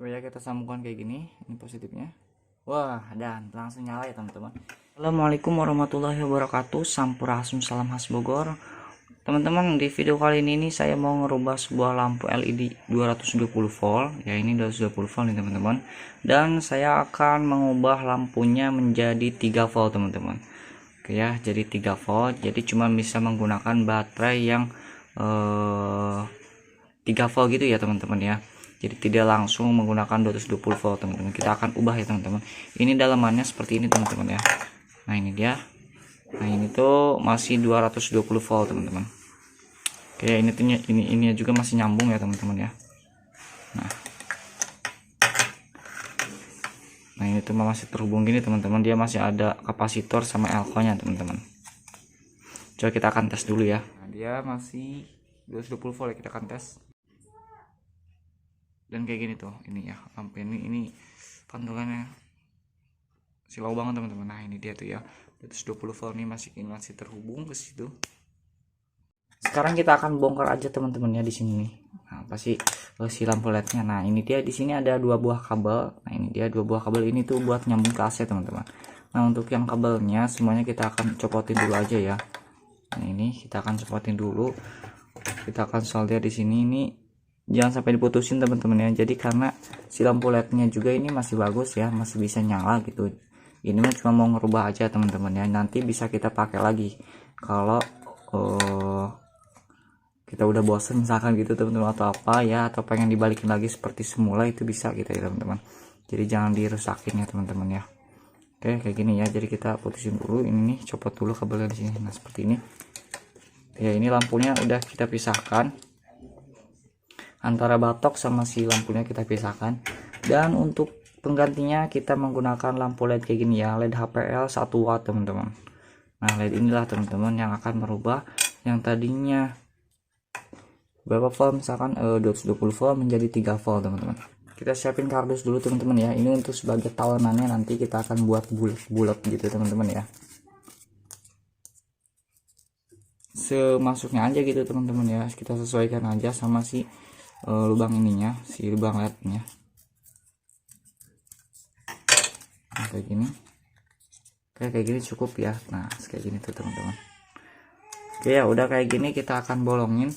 Coba ya kita sambungkan kayak gini, ini positifnya. Wah, dan langsung nyala ya teman-teman. Assalamualaikum warahmatullahi wabarakatuh. Sampurasun, salam khas Bogor. Teman-teman, di video kali ini saya mau ngerubah sebuah lampu LED 220 volt. Ya, ini 220 volt nih teman-teman. Dan saya akan mengubah lampunya menjadi 3 volt teman-teman. Oke ya, jadi 3 volt. Jadi cuma bisa menggunakan baterai yang 3 volt gitu ya teman-teman ya. Jadi tidak langsung menggunakan 220 volt teman-teman. Kita akan ubah ya teman-teman. Ini dalamannya seperti ini teman-teman ya. Nah ini dia. Nah ini tuh masih 220 volt teman-teman. Oke, ini juga masih nyambung ya teman-teman ya. Nah ini tuh masih terhubung gini teman-teman. Dia masih ada kapasitor sama elko nya teman-teman. Coba kita akan tes dulu ya. Nah, dia masih 220 volt ya, kita akan tes. Dan kayak gini tuh, ini ya lampu ini pantulannya silau banget teman-teman. Nah ini dia tuh ya, 220 volt ini masih terhubung ke situ. Sekarang kita akan bongkar aja teman-teman ya di sini nih. Nah pasti si lampu lednya. Nah ini dia, di sini ada 2 buah kabel. Nah ini dia 2 buah kabel, ini tuh buat nyambung ke AC teman-teman. Nah untuk yang kabelnya semuanya kita akan copotin dulu aja ya. Nah ini kita akan copotin dulu. Kita akan solder di sini. Ini jangan sampai diputusin teman-teman ya. Jadi karena si lampu lednya juga ini masih bagus ya, masih bisa nyala gitu. Ini mah cuma mau ngerubah aja teman-teman ya. Nanti bisa kita pakai lagi kalau kita udah bosen misalkan gitu teman-teman, atau apa ya, atau pengen dibalikin lagi seperti semula, itu bisa kita ya teman-teman. Jadi jangan dirusakin ya teman-teman ya. Oke kayak gini ya. Jadi kita putusin dulu ini nih, copot dulu kabelnya di sini. Nah seperti ini ya. Ini lampunya udah kita pisahkan, antara batok sama si lampunya kita pisahkan. Dan untuk penggantinya kita menggunakan lampu LED kayak gini ya, LED HPL 1 watt teman-teman. Nah LED inilah teman-teman yang akan merubah yang tadinya berapa volt, misalkan 220 volt menjadi 3 volt teman-teman. Kita siapin kardus dulu teman-teman ya. Ini untuk sebagai talenannya, nanti kita akan buat bulat gitu teman-teman ya, semasuknya aja gitu teman-teman ya. Kita sesuaikan aja sama si lubang ininya, si lubang lednya. Nah, kayak gini. Kayak gini cukup ya. Nah kayak gini tuh teman-teman. Oke ya, udah kayak gini kita akan bolongin.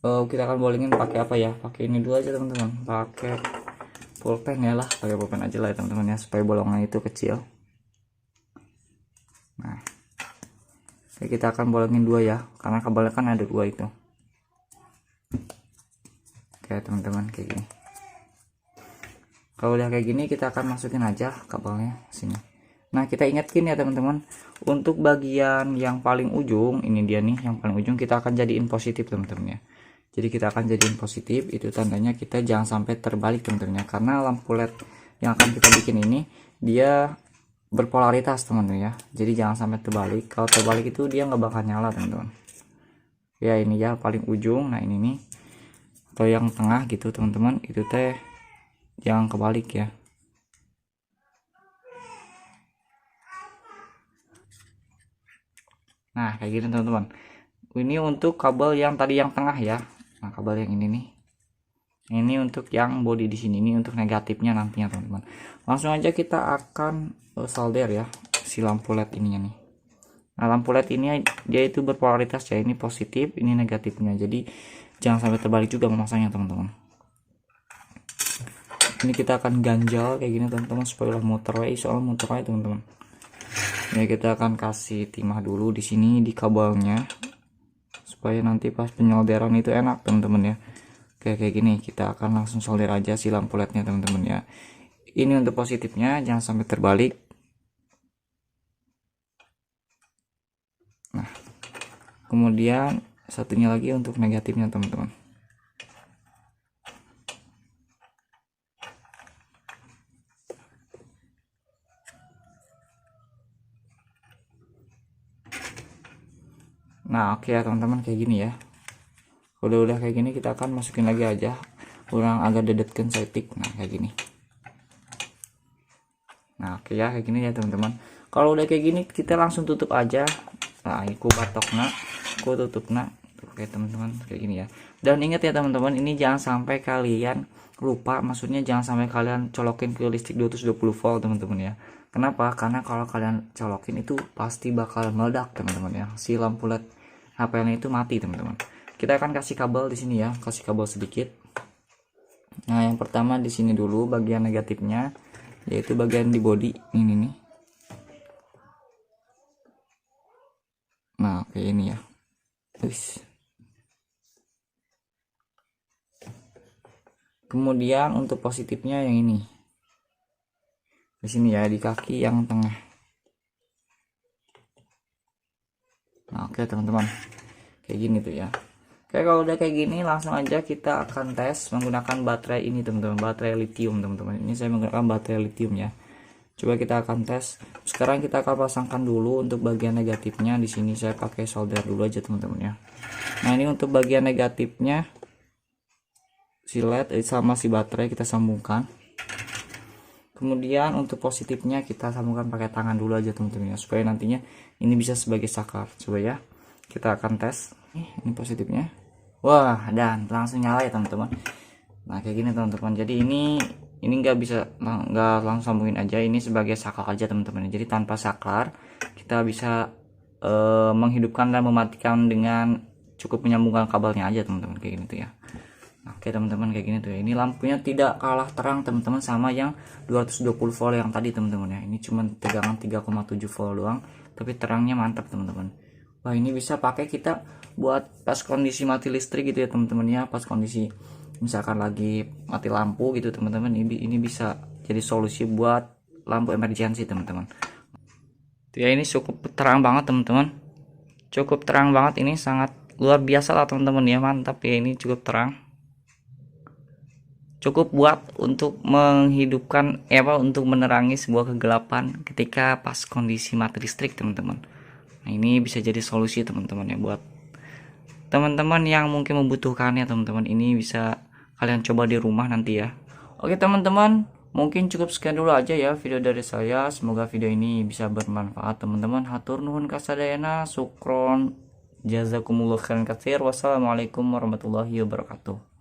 Kita akan bolongin pakai apa ya? Pakai ini dulu aja teman-teman. Pakai pulpen ya lah, pakai pulpen aja lah ya teman-teman ya, supaya bolongan itu kecil. Nah, kita akan bolongin 2 ya, karena kabelnya kan ada 2 itu. Oke teman-teman, kayak gini. Kalau udah kayak gini kita akan masukin aja kabelnya sini. Nah kita ingatkan ya teman-teman, untuk bagian yang paling ujung, ini dia nih yang paling ujung, kita akan jadiin positif teman-teman ya. Jadi kita akan jadiin positif, itu tandanya kita jangan sampai terbalik teman-teman ya, karena lampu LED yang akan kita bikin ini dia berpolaritas teman-teman ya. Jadi jangan sampai terbalik. Kalau terbalik itu dia nggak bakal nyala teman-teman ya. Ini ya paling ujung. Nah ini nih, atau yang tengah gitu teman-teman, itu teh jangan kebalik ya. Nah kayak gini teman-teman. Ini untuk kabel yang tadi yang tengah ya. Nah kabel yang ini nih, ini untuk yang body di sini, ini untuk negatifnya nantinya teman-teman. Langsung aja kita akan solder ya si lampu LED ininya nih. Nah lampu LED ini dia itu berpolaritas ya, ini positif ini negatifnya, jadi jangan sampai terbalik juga memasangnya teman-teman. Ini kita akan ganjal kayak gini teman-teman, supaya muter way, soal muter way teman-teman ya. Kita akan kasih timah dulu di sini di kabelnya, supaya nanti pas penyolderan itu enak teman-teman ya. Kayak gini, kita akan langsung solder aja si lampu LED nya teman-teman ya. Ini untuk positifnya, jangan sampai terbalik. Nah kemudian satunya lagi untuk negatifnya teman-teman. Nah oke ya teman-teman, kayak gini ya. Udah kayak gini kita akan masukin lagi aja, kurang agak dedetkan setik. Nah kayak gini. Nah oke ya, kayak gini ya teman-teman. Kalau udah kayak gini kita langsung tutup aja. Nah aku batok nak, aku tutup nak. Oke teman-teman, kayak gini ya. Dan ingat ya teman-teman, ini jangan sampai kalian lupa, maksudnya jangan sampai kalian colokin ke listrik 220 volt teman-teman ya. Kenapa? Karena kalau kalian colokin itu pasti bakal meledak teman-teman ya, si lampu LED HPL itu mati teman-teman. Kita akan kasih kabel di sini ya, kasih kabel sedikit. Nah yang pertama di sini dulu bagian negatifnya, yaitu bagian di body ini nih. Nah kayak ini ya. Kemudian untuk positifnya yang ini di sini ya, di kaki yang tengah. Nah oke teman-teman, kayak gini tuh ya. Oke, kalau udah kayak gini langsung aja kita akan tes menggunakan baterai ini teman-teman, baterai lithium teman-teman. Ini saya menggunakan baterai lithium ya. Coba kita akan tes. Sekarang kita akan pasangkan dulu untuk bagian negatifnya. Di sini saya pakai solder dulu aja teman-teman ya. Nah ini untuk bagian negatifnya, si LED sama si baterai kita sambungkan. Kemudian untuk positifnya kita sambungkan pakai tangan dulu aja teman-teman ya, supaya nantinya ini bisa sebagai saklar. Coba ya, kita akan tes. Ini positifnya. Wah, dan langsung nyala ya teman-teman. Nah kayak gini teman-teman. Jadi ini nggak bisa, nggak langsung sambungin aja, ini sebagai saklar aja teman-teman. Jadi tanpa saklar kita bisa menghidupkan dan mematikan dengan cukup menyambungkan kabelnya aja teman-teman, kayak gini tuh ya. Oke teman-teman, kayak gini tuh ya. Ini lampunya tidak kalah terang teman-teman sama yang 220 volt yang tadi teman-teman ya. Ini cuma tegangan 3,7 volt doang, tapi terangnya mantap teman-teman. Wah ini bisa pakai kita buat pas kondisi mati listrik gitu ya teman-teman ya. Pas kondisi misalkan lagi mati lampu gitu teman-teman, ini bisa jadi solusi buat lampu emergency teman-teman. Ya ini cukup terang banget teman-teman, cukup terang banget, ini sangat luar biasa lah teman-teman ya. Mantap ya, ini cukup terang, cukup buat untuk menghidupkan untuk menerangi sebuah kegelapan ketika pas kondisi mati listrik teman-teman. Nah ini bisa jadi solusi teman-teman ya, buat teman-teman yang mungkin membutuhkannya teman-teman. Ini bisa kalian coba di rumah nanti ya. Oke teman-teman, mungkin cukup sekian dulu aja ya video dari saya. Semoga video ini bisa bermanfaat teman-teman. Hatur nuhun kasadayana, sukron, jazakumullah khairan katsir. Wassalamualaikum warahmatullahi wabarakatuh.